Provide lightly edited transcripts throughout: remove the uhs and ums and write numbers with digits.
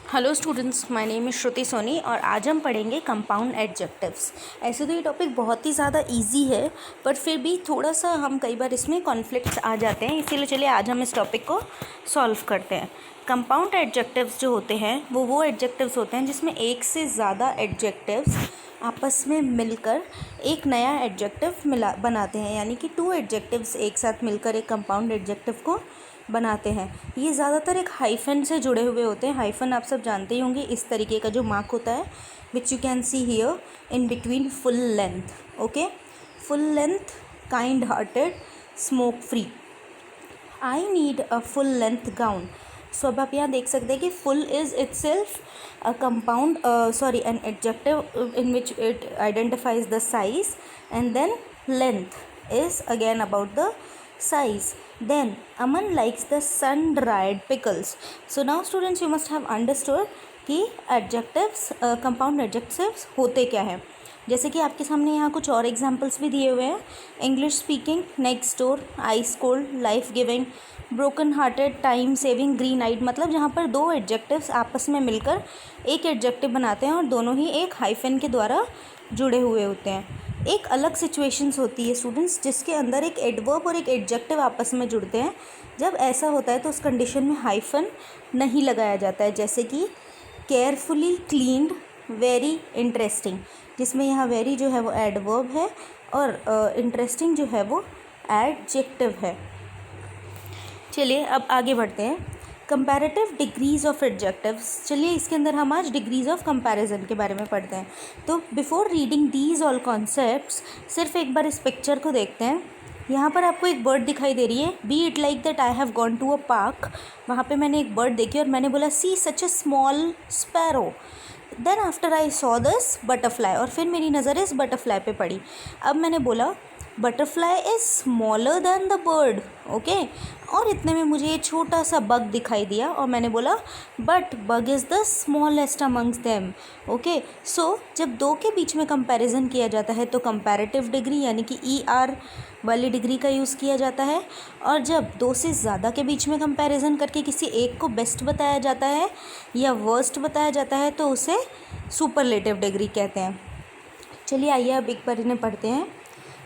Hello students, my name is Shruti Soni और आज हम पढ़ेंगे कंपाउंड एडजेक्टिव्स। ऐसे तो ये टॉपिक बहुत ही ज़्यादा इजी है, पर फिर भी थोड़ा सा हम कई बार इसमें कॉन्फ्लिक्ट्स आ जाते हैं, इसीलिए चलिए आज हम इस टॉपिक को सॉल्व करते हैं। कंपाउंड एडजेक्टिव्स जो होते हैं वो एडजेक्टिव्स होते हैं जिसमें एक से ज़्यादा एडजेक्टिव्स आपस में मिलकर एक नया एडजेक्टिव बनाते हैं, यानी कि टू एडजेक्टिव्स एक साथ मिलकर एक कंपाउंड एडजेक्टिव को बनाते हैं। ये ज़्यादातर एक हाइफन से जुड़े हुए होते हैं। हाइफन आप सब जानते ही होंगे, इस तरीके का जो मार्क होता है which you can see here in between full length. Okay, full length, kind hearted, smoke free. I need a full length gown. So अब आप यहाँ देख सकते हैं कि full is itself a compound an adjective in which it identifies the size, and then length is again about the size. Then Aman likes the sun dried pickles. So now students, you must have understood कि adjectives, compound adjectives होते क्या है। जैसे कि आपके सामने यहाँ कुछ और एग्जाम्पल्स भी दिए हुए हैं। English speaking, next door, ice cold, life giving, broken hearted, time saving, green eyed. मतलब जहाँ पर दो एडजेक्टिव्स आपस में मिलकर एक एडजेक्टिव बनाते हैं और दोनों ही एक हाइफन के द्वारा जुड़े हुए होते हैं। एक अलग सिचुएशंस होती है स्टूडेंट्स जिसके अंदर एक एडवर्ब और एक एडजेक्टिव आपस में जुड़ते हैं। जब ऐसा होता है तो उस कंडीशन में हाइफन नहीं लगाया जाता है, जैसे कि केयरफुली क्लीन्ड, वेरी इंटरेस्टिंग, जिसमें यहाँ वेरी जो है वो एडवर्ब है और इंटरेस्टिंग जो है वो एडजेक्टिव है। चलिए अब आगे बढ़ते हैं। Comparative degrees of adjectives. चलिए इसके अंदर हम आज डिग्रीज ऑफ कंपैरिजन के बारे में पढ़ते हैं। तो before reading these all concepts, सिर्फ एक बार इस पिक्चर को देखते हैं। यहाँ पर आपको एक बर्ड दिखाई दे रही है। Be it like that I have gone to a park. वहाँ पे मैंने एक बर्ड देखी और मैंने बोला see such a small sparrow. Then after I saw this butterfly, और फिर मेरी नज़र इस बटरफ्लाई पे पड़ी। अब मैंने बोला butterfly is smaller than the bird. Okay, और इतने में मुझे ये छोटा सा बग दिखाई दिया और मैंने बोला but bug is the smallest amongst them. Okay, so जब दो के बीच में कंपैरिजन किया जाता है तो कंपैरेटिव डिग्री यानी कि ER वाली डिग्री का यूज़ किया जाता है, और जब दो से ज़्यादा के बीच में कंपैरिजन करके किसी एक को बेस्ट बताया जाता है या वर्स्ट बताया जाता है तो उसे सुपरलेटिव डिग्री कहते हैं। चलिए आइए अब एक बार इन्हें पढ़ते हैं।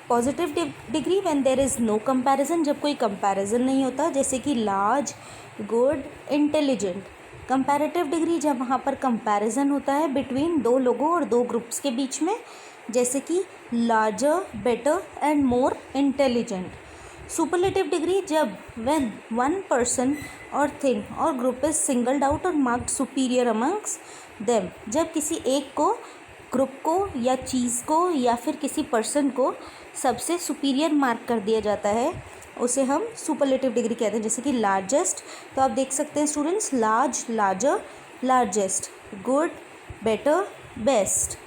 Positive degree when there is no comparison, जब कोई कंपैरिजन नहीं होता, जैसे कि large, good, intelligent. Comparative degree जब वहाँ पर कंपैरिजन होता है बिटवीन दो लोगों और दो ग्रुप्स के बीच में, जैसे कि larger, better and more intelligent. Superlative degree जब व्हेन वन पर्सन और थिंग और ग्रुप इज सिंगल्ड आउट और मार्क्ड सुपीरियर अमंग्स देम, जब किसी एक को, ग्रुप को या चीज़ को या फिर किसी पर्सन को सबसे सुपीरियर मार्क कर दिया जाता है, उसे हम सुपरलेटिव डिग्री कहते हैं। जैसे कि लार्जेस्ट, तो आप देख सकते हैं students, large, larger, largest, good, better, best,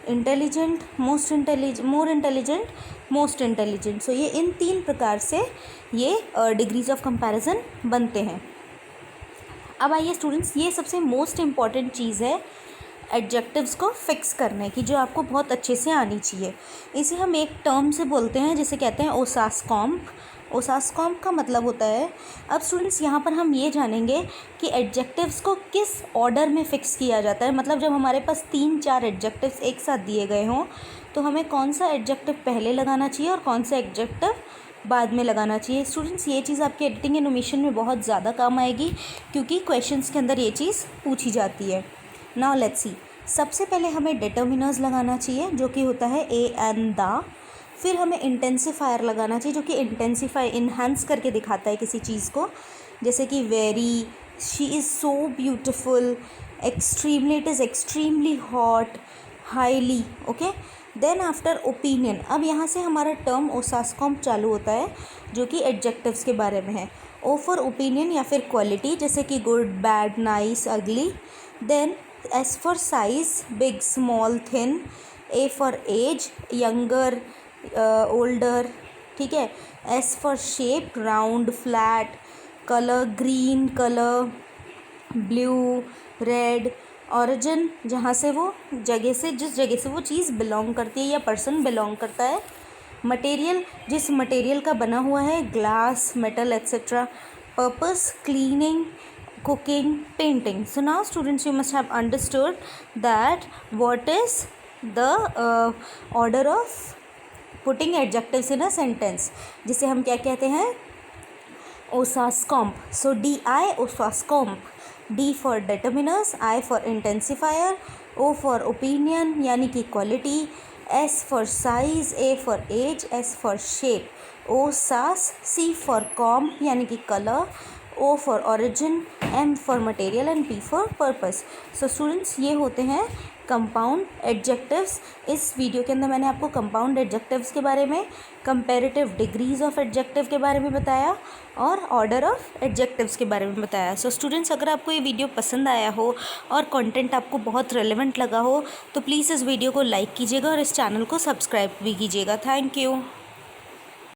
intelligent, more intelligent, most intelligent. So ये इन तीन प्रकार से ये डिग्रीज ऑफ कंपैरिजन बनते हैं। अब आइए स्टूडेंट्स, ये सबसे मोस्ट इम्पॉर्टेंट चीज़ है एडजेक्टिव्स को फिक्स करने की, जो आपको बहुत अच्छे से आनी चाहिए। इसे हम एक टर्म से बोलते हैं जिसे कहते हैं ओसास्कॉम्प। ओसास्कॉम्प का मतलब होता है, अब स्टूडेंट्स यहाँ पर हम ये जानेंगे कि एडजेक्टिव्स को किस ऑर्डर में फ़िक्स किया जाता है। मतलब जब हमारे पास 3-4 एडजेक्टिव्स एक साथ दिए गए हों तो हमें कौन सा एडजेक्टिव पहले लगाना चाहिए और कौन सा एडजेक्टिव बाद में लगाना चाहिए। स्टूडेंट्स ये चीज़ आपके एडिटिंग एंड ओमिशन में बहुत ज़्यादा काम आएगी, क्योंकि क्वेश्चंस के अंदर ये चीज़ पूछी जाती है। नाउ लेट्स सी, सबसे पहले हमें डिटर्मिनर्स लगाना चाहिए जो कि होता है ए एंड द। फिर हमें इंटेंसिफायर लगाना चाहिए जो कि इंटेंसिफाई, इन्हांस करके दिखाता है किसी चीज़ को, जैसे कि very, she is so beautiful, extremely, it is extremely hot, highly. Okay, then after opinion. अब यहाँ से हमारा टर्म ओसास्कॉम्प चालू होता है जो कि एडजेक्टिव्स के बारे में है। ओ फॉर ओपिनियन या फिर क्वालिटी, जैसे कि good, bad, nice, ugly. Then S for size, big, small, thin. A for age, younger, older. ठीक है। S for shape, round, flat. Color, green color, blue, red. Origin, जहाँ से वो जगह से, जिस जगह से वो चीज़ बिलोंग करती है या पर्सन बिलोंग करता है। मटेरियल, जिस मटेरियल का बना हुआ है, glass, metal, etcetera. Purpose, cleaning, cooking, painting. So now students, you must have understood that what is the order of putting adjectives in a sentence, जिसे हम क्या कहते हैं, osascomp. So DI osascomp, D for determiners, I for intensifier, O for opinion यानी कि quality, S for size, A for age, S for shape, O sas, C for comp यानी कि color, O for origin, M for material and P for purpose. So students, ये होते हैं compound adjectives. इस video के अंदर मैंने आपको कंपाउंड एडजेक्टिव्स के बारे में, कंपैरेटिव डिग्रीज ऑफ एडजेक्टिव के बारे में बताया और ऑर्डर ऑफ एडजेक्टिव्स के बारे में बताया. सो स्टूडेंट्स, अगर आपको ये वीडियो पसंद आया हो और कंटेंट आपको बहुत रेलेवेंट लगा हो तो प्लीज़ इस वीडियो को लाइक कीजिएगा और इस चैनल को सब्सक्राइब भी कीजिएगा. Thank you.